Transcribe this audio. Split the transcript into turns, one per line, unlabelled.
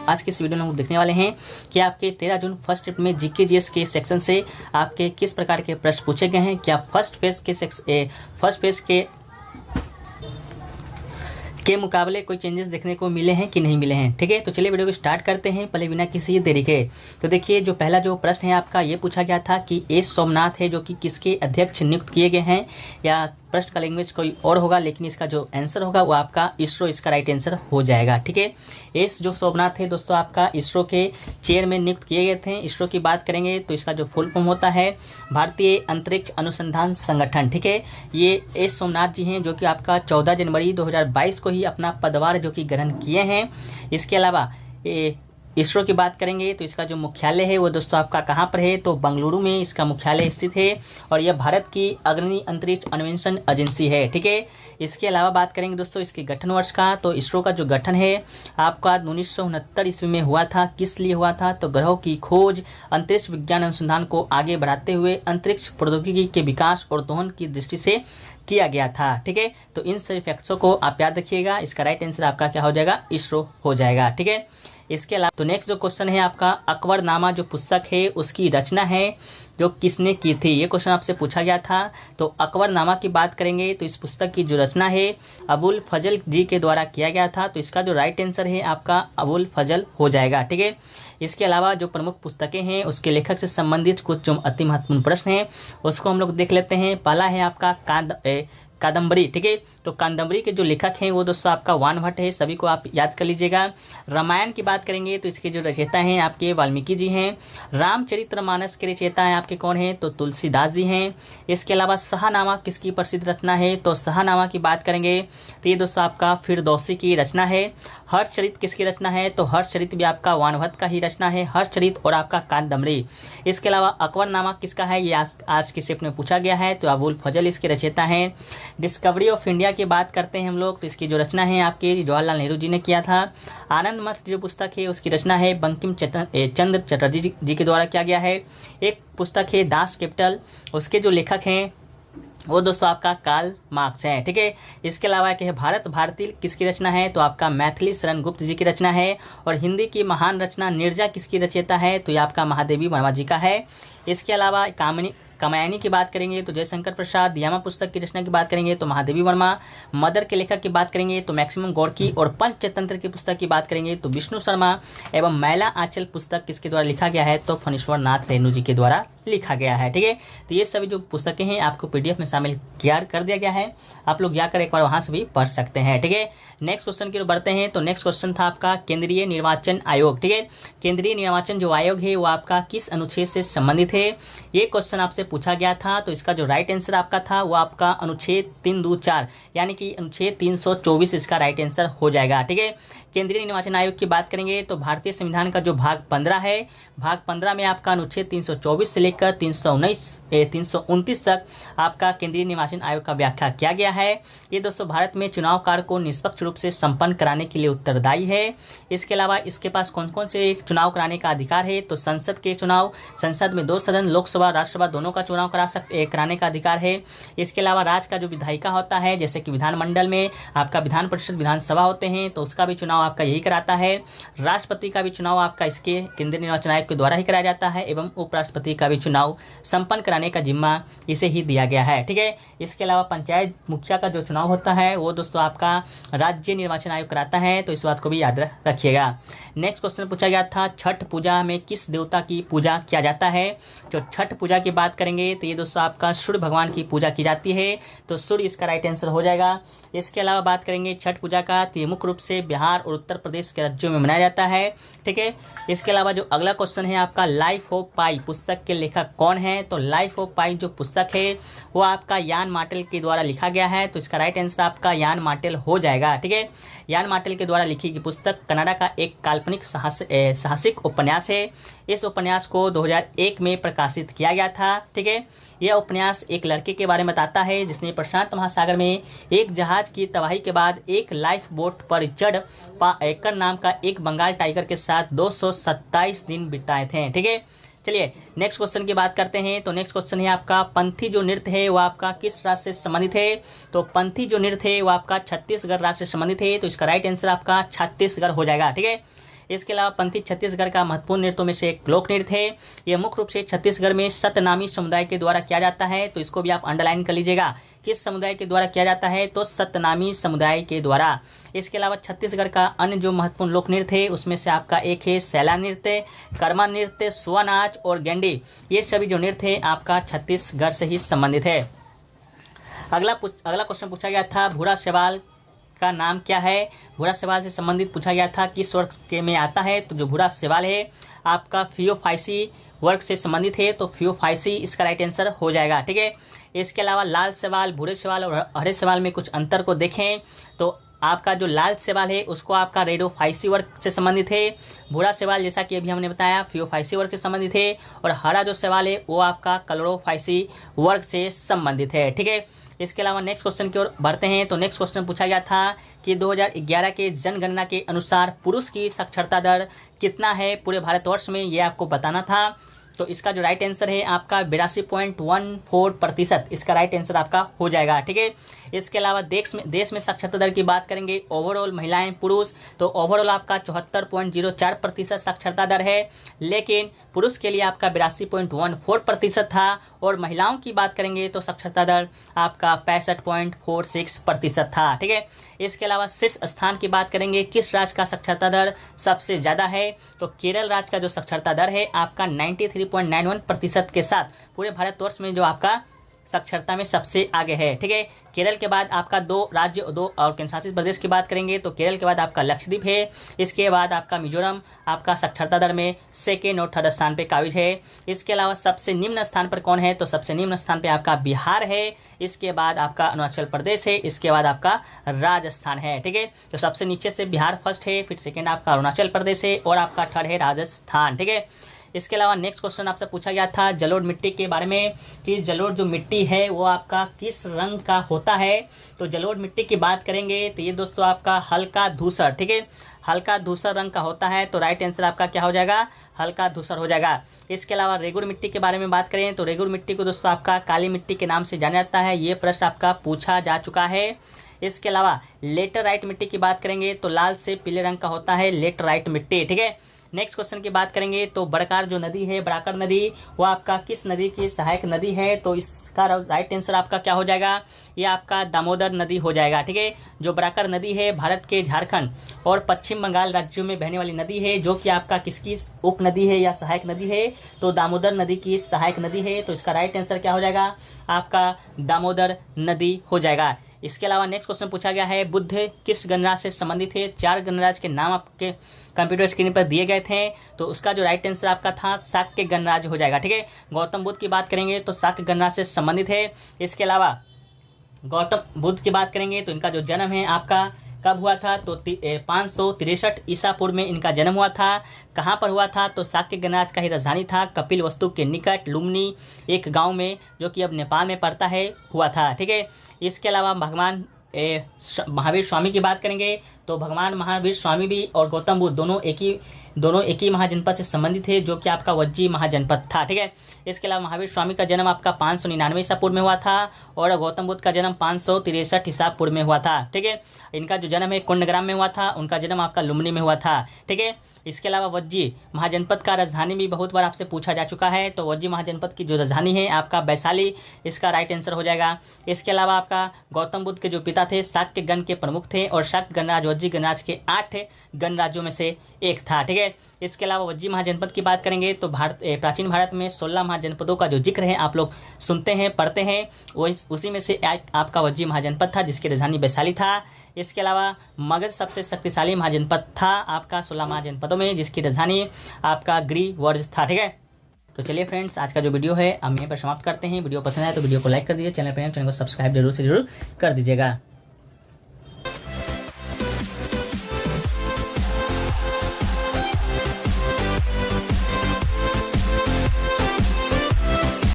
आज के इस वीडियो में हम देखने वाले हैं कि आपके 13 जून फर्स्ट शिफ्ट में जीके जीएस के सेक्शन से आपके किस प्रकार के प्रश्न पूछे गए हैं, क्या फर्स्ट फेज के मुकाबले कोई चेंजेस देखने को मिले हैं कि नहीं मिले हैं। ठीक है, तो चलिए वीडियो को स्टार्ट करते हैं पहले बिना किसी देरी के। तो देखिए, जो पहला जो प्रश्न है आपका ये पूछा गया था कि एस सोमनाथ है जो कि किसके अध्यक्ष नियुक्त किए गए हैं, या प्रश्न का लैंग्वेज कोई और होगा, लेकिन इसका जो आंसर होगा वो आपका इसरो इसका राइट आंसर हो जाएगा। ठीक है, एस जो सोमनाथ है दोस्तों आपका इसरो के चेयरमैन नियुक्त किए गए थे। इसरो की बात करेंगे तो इसका जो फुल फॉर्म होता है भारतीय अंतरिक्ष अनुसंधान संगठन। ठीक है, ये एस सोमनाथ जी हैं जो कि आपका 14 जनवरी 2022 को ही अपना पदभार जो कि ग्रहण किए हैं। इसके अलावा इसरो की बात करेंगे तो इसका जो मुख्यालय है वो दोस्तों आपका कहाँ पर है, तो बेंगलुरु में इसका मुख्यालय स्थित है और यह भारत की अग्रणी अंतरिक्ष अन्वेषण एजेंसी है। ठीक है, इसके अलावा बात करेंगे दोस्तों इसके गठन वर्ष का, तो इसरो का जो गठन है आपका 1969 ईस्वी में हुआ था। किस लिए हुआ था, तो ग्रहों की खोज, अंतरिक्ष विज्ञान अनुसंधान को आगे बढ़ाते हुए अंतरिक्ष प्रौद्योगिकी के विकास और दोहन की दृष्टि से किया गया था। ठीक है, तो इन सभी फैक्ट्सों को आप याद रखिएगा। इसका राइट आंसर आपका क्या हो जाएगा, इसरो हो जाएगा। ठीक है, इसके अलावा तो नेक्स्ट जो क्वेश्चन है आपका अकबरनामा जो पुस्तक है उसकी रचना है जो किसने की थी, ये क्वेश्चन आपसे पूछा गया था। तो अकबरनामा की बात करेंगे तो इस पुस्तक की जो रचना है अबुल फजल जी के द्वारा किया गया था। तो इसका जो राइट आंसर है आपका अबुल फजल हो जाएगा। ठीक है, इसके अलावा जो प्रमुख पुस्तकें हैं उसके लेखक से संबंधित कुछ जो अति महत्वपूर्ण प्रश्न हैं उसको हम लोग देख लेते हैं। पहला है आपका कादम्बरी। ठीक है, तो कादम्बरी के जो लेखक हैं वो दोस्तों आपका वान भट्ट है, सभी को आप याद कर लीजिएगा। रामायण की बात करेंगे तो इसके जो रचयिता हैं आपके वाल्मीकि जी हैं। रामचरितमानस के रचयिता हैं आपके कौन हैं, तो तुलसीदास जी हैं। इसके अलावा शाहनामा किसकी प्रसिद्ध रचना है, तो शाहनामा की बात करेंगे तो ये दोस्तों आपका फिरदौसी की रचना है। हर्षचरित किसकी रचना है, तो हर्षचरित भी आपका वान भट्ट का ही रचना है, हर्षचरित और आपका कादम्बरी। इसके अलावा अकबरनामा किसका है, ये आज की शिफ्ट में पूछा गया है, तो अबुल फजल इसके रचयिता हैं। डिस्कवरी ऑफ इंडिया की बात करते हैं हम लोग तो इसकी जो रचना है आपके जवाहरलाल नेहरू जी ने किया था। आनंद मठ जो पुस्तक है उसकी रचना है बंकिम चंद्र चटर्जी जी के द्वारा किया गया है। एक पुस्तक है दास कैपिटल, उसके जो लेखक हैं वो दोस्तों आपका कार्ल मार्क्स है। ठीक है, इसके अलावा क्या है भारत भारती किसकी रचना है, तो आपका मैथिली शरण गुप्त जी की रचना है। और हिंदी की महान रचना निर्जा किसकी रचयिता है, तो ये आपका महादेवी वर्मा जी का है। इसके अलावा कामयानी की बात करेंगे तो जयशंकर प्रसाद। यामा पुस्तक की रचना की बात करेंगे तो महादेवी वर्मा। मदर के लेखक की बात करेंगे तो मैक्सिमम गोर्की। और पंचतंत्र की पुस्तक की बात करेंगे तो विष्णु शर्मा। एवं मैला आंचल पुस्तक किसके द्वारा लिखा गया है, तो फणीश्वर नाथ रेणु जी के द्वारा लिखा गया है। ठीक है, तो ये सभी जो पुस्तकें हैं आपको पीडीएफ में शामिल कर दिया गया है, आप लोग जाकर एक बार वहां से भी पढ़ सकते हैं। ठीक है, नेक्स्ट क्वेश्चन की ओर बढ़ते हैं। तो नेक्स्ट क्वेश्चन था आपका केंद्रीय निर्वाचन आयोग। ठीक है, केंद्रीय निर्वाचन जो आयोग है वो आपका किस अनुच्छेद से संबंधित है, ये क्वेश्चन आपसे पूछा गया था। तो इसका जो राइट आंसर आपका था वो आपका अनुच्छेद 324 यानी कि अनुच्छेद 324 इसका राइट आंसर हो जाएगा। ठीक है, केंद्रीय निर्वाचन आयोग की बात करेंगे तो भारतीय संविधान का जो भाग 15 है, भाग 15 में आपका अनुच्छेद 324 से लेकर 329 तक आपका केंद्रीय निर्वाचन आयोग का व्याख्या किया गया है। ये दोस्तों भारत में चुनाव कार्य को निष्पक्ष रूप से संपन्न कराने के लिए उत्तरदायी है। इसके अलावा इसके पास कौन कौन से चुनाव कराने का अधिकार है, तो संसद के चुनाव, संसद में 2 सदन, लोकसभा राज्यसभा दोनों का चुनाव कराने का अधिकार है। इसके अलावा राज्य का जो विधायिका होता है, जैसे कि विधानमंडल में आपका विधान परिषद विधानसभा होते हैं, तो उसका भी चुनाव आपका यही कराता है। राष्ट्रपति का भी चुनाव आपका इसके केंद्रीय निर्वाचन आयोग के द्वारा ही कराया जाता है एवं उपराष्ट्रपति का भी चुनाव संपन्न कराने का जिम्मा इसे ही दिया गया है। ठीक है, इसके अलावा पंचायत मुखिया का जो चुनाव होता है वो दोस्तों आपका राज्य निर्वाचन आयोग कराता है, तो इस बात को भी याद रखिएगा। नेक्स्ट क्वेश्चन पूछा गया था छठ पूजा में किस देवता की पूजा किया जाता है। तो छठ पूजा की बात करेंगे तो ये दोस्तों आपका सूर्य भगवान की पूजा की जाती है, तो सूर्य इसका राइट आंसर हो जाएगा। इसके अलावा बात करेंगे छठ पूजा का, तो मुख्य रूप से बिहार और उत्तर प्रदेश के राज्यों में मनाया जाता है। ठीक है, इसके अलावा जो अगला क्वेश्चन है आपका लाइफ ऑफ पाई पुस्तक के लेखक कौन है, तो लाइफ ऑफ पाई जो पुस्तक है वो आपका यान मार्टेल के द्वारा लिखा गया है, तो इसका राइट आंसर आपका यान मार्टेल हो जाएगा। ठीक है, यान मार्टेल के द्वारा लिखी गई पुस्तक कनाडा का एक काल्पनिक साहसिक उपन्यास है। इस उपन्यास को 2001 में प्रकाशित किया गया था। ठीक है, यह उपन्यास एक लड़के के बारे में बताता है जिसने प्रशांत महासागर में एक जहाज की तबाही के बाद एक लाइफ बोट पर चढ़ एकर नाम का एक बंगाल टाइगर के साथ 227 दिन बिताए थे। ठीक है, चलिए नेक्स्ट क्वेश्चन की बात करते हैं। तो नेक्स्ट क्वेश्चन है आपका पंथी जो नृत्य है वो आपका किस राज्य से संबंधित है, तो पंथी जो नृत्य है वो आपका छत्तीसगढ़ राज्य से संबंधित है, तो इसका राइट आंसर आपका छत्तीसगढ़ हो जाएगा। ठीक है, इसके अलावा पंथी छत्तीसगढ़ का महत्वपूर्ण नृत्यों में से एक लोक नृत्य है। यह मुख्य रूप से छत्तीसगढ़ में सतनामी समुदाय के द्वारा किया जाता है, तो इसको भी आप अंडरलाइन कर लीजिएगा। किस समुदाय के द्वारा किया जाता है? तो सतनामी समुदाय के द्वारा। इसके अलावा छत्तीसगढ़ का अन्य जो महत्वपूर्ण लोक नृत्य है उसमें से आपका एक है सैला नृत्य, कर्मा नृत्य, सुआ नाच और गेंडी। ये सभी जो नृत्य है आपका छत्तीसगढ़ से ही संबंधित है। अगला क्वेश्चन पूछा गया था, भूरा शैवाल का नाम क्या है? भूरा शैवाल से संबंधित पूछा गया था किस वर्ग के में आता है? तो जो भूरा शैवाल है आपका फियोफाइसी वर्ग से संबंधित है, तो फियोफाइसी इसका राइट आंसर हो जाएगा। ठीक है। इसके अलावा लाल शैवाल, भूरे शैवाल और हरे शैवाल में कुछ अंतर को देखें तो आपका जो लाल शैवाल है उसको आपका रेडोफाइसी वर्ग से संबंधित है। भूरा शैवाल जैसा कि अभी हमने बताया फियोफाइसी वर्ग से संबंधित है, और हरा जो शैवाल है वो आपका क्लोरोफाइसी वर्ग से संबंधित है। ठीक है। इसके अलावा नेक्स्ट क्वेश्चन की ओर बढ़ते हैं। तो नेक्स्ट क्वेश्चन पूछा गया था कि 2011 के जनगणना के अनुसार पुरुष की साक्षरता दर कितना है पूरे भारतवर्ष में, ये आपको बताना था। तो इसका जो राइट आंसर है आपका 82.14%, इसका राइट आंसर आपका हो जाएगा। ठीक है। इसके अलावा देश में साक्षरता दर की बात करेंगे, ओवरऑल महिलाएं पुरुष, तो ओवरऑल आपका 74.04% साक्षरता दर है, लेकिन पुरुष के लिए आपका 82.14% था, और महिलाओं की बात करेंगे तो साक्षरता दर आपका 65.46% था। ठीक है। इसके अलावा शीर्ष स्थान की बात करेंगे, किस राज्य का साक्षरता दर सबसे ज़्यादा है? तो केरल राज्य का जो साक्षरता दर है आपका 93.91% के साथ पूरे भारतवर्ष में जो आपका साक्षरता में सबसे आगे है। ठीक है। केरल के बाद आपका दो राज्य और केंद्र शासित प्रदेश की बात करेंगे तो केरल के बाद आपका लक्षद्वीप है, इसके बाद आपका मिजोरम आपका साक्षरता दर में सेकेंड और थर्ड स्थान पे काबिज है। इसके अलावा सबसे निम्न स्थान पर कौन है? तो सबसे निम्न स्थान पे आपका बिहार है, इसके बाद आपका अरुणाचल प्रदेश है, इसके बाद आपका राजस्थान है। ठीक है। तो सबसे नीचे से बिहार फर्स्ट है, फिर सेकेंड आपका अरुणाचल प्रदेश है, और आपका थर्ड है राजस्थान। ठीक है। इसके अलावा नेक्स्ट क्वेश्चन आपसे पूछा गया था जलोढ़ मिट्टी के बारे में कि जलोढ़ जो मिट्टी है वो आपका किस रंग का होता है? तो जलोढ़ मिट्टी की बात करेंगे तो ये दोस्तों आपका हल्का धूसर, ठीक है, हल्का धूसर रंग का होता है, तो राइट आंसर आपका क्या हो जाएगा? हल्का धूसर हो जाएगा। इसके अलावा रेगुर मिट्टी के बारे में बात करें तो रेगुर मिट्टी को दोस्तों आपका काली मिट्टी के नाम से जाना जाता है, ये प्रश्न आपका पूछा जा चुका है। इसके अलावा लेटराइट मिट्टी की बात करेंगे तो लाल से पीले रंग का होता है लेटराइट मिट्टी। ठीक है। नेक्स्ट क्वेश्चन की बात करेंगे तो बड़कार जो नदी है, बड़ाकर नदी, वो आपका किस नदी की सहायक नदी है? तो इसका राइट आंसर आपका क्या हो जाएगा? ये आपका दामोदर नदी हो जाएगा। ठीक है। जो बड़ाकर नदी है भारत के झारखंड और पश्चिम बंगाल राज्यों में बहने वाली नदी है, जो कि आपका किसकी उप नदी है या सहायक नदी है? तो दामोदर नदी की सहायक नदी है, तो इसका राइट आंसर क्या हो जाएगा? आपका दामोदर नदी हो जाएगा। इसके अलावा नेक्स्ट क्वेश्चन पूछा गया है बुद्ध किस गणराज्य से संबंधित है? 4 गणराज्य के नाम आपके कंप्यूटर स्क्रीन पर दिए गए थे, तो उसका जो राइट आंसर आपका था शाक्य गणराज्य हो जाएगा। ठीक है। गौतम बुद्ध की बात करेंगे तो शाक्य गणराज्य से संबंधित है। इसके अलावा गौतम बुद्ध की बात करेंगे तो इनका जो जन्म है आपका कब हुआ था? तो 563 ईसा पूर्व में इनका जन्म हुआ था। कहाँ पर हुआ था? तो शाक्य गणराज्य का ही राजधानी था कपिल वस्तु के निकट लुम्बिनी एक गांव में, जो कि अब नेपाल में पड़ता है, हुआ था। ठीक है। इसके अलावा भगवान महावीर स्वामी की बात करेंगे तो भगवान महावीर स्वामी भी और गौतम बुद्ध दोनों एक ही महाजनपद से संबंधित है, जो कि आपका वज्जी महाजनपद था। ठीक है। इसके अलावा महावीर स्वामी का जन्म आपका 599 ईसा पूर्व में हुआ था, और गौतम बुद्ध का जन्म 563 ईसा पूर्व में हुआ था। ठीक है। इनका जो जन्म है कुंडग्राम में हुआ था, उनका जन्म आपका लुम्बिनी में हुआ था। ठीक है। इसके अलावा वज्जी महाजनपद का राजधानी भी बहुत बार आपसे पूछा जा चुका है, तो वज्जी महाजनपद की जो राजधानी है आपका वैशाली, इसका राइट आंसर हो जाएगा। इसके अलावा आपका गौतम बुद्ध के जो पिता थे शाक्य गण के प्रमुख थे, और शाक्य गणराज वज्जी गणराज के 8 गणराज्यों में से एक था। ठीक है। इसके अलावा वज्जी महाजनपद की बात करेंगे तो प्राचीन भारत में 16 महाजनपदों का जो जिक्र है आप लोग सुनते हैं, पढ़ते हैं, वो उसी में से आपका वज्जी महाजनपद था, जिसकी राजधानी वैशाली था। इसके अलावा मगध सबसे शक्तिशाली महाजनपद था आपका 16 महाजनपदों में, जिसकी राजधानी आपका ग्रीवर्ज था। ठीक है। तो चलिए फ्रेंड्स, आज का जो वीडियो है हम यहीं पर समाप्त करते हैं। वीडियो पसंद आए तो वीडियो को लाइक कर दीजिए, चैनल पर चैनल को सब्सक्राइब जरूर से जरूर कर दीजिएगा।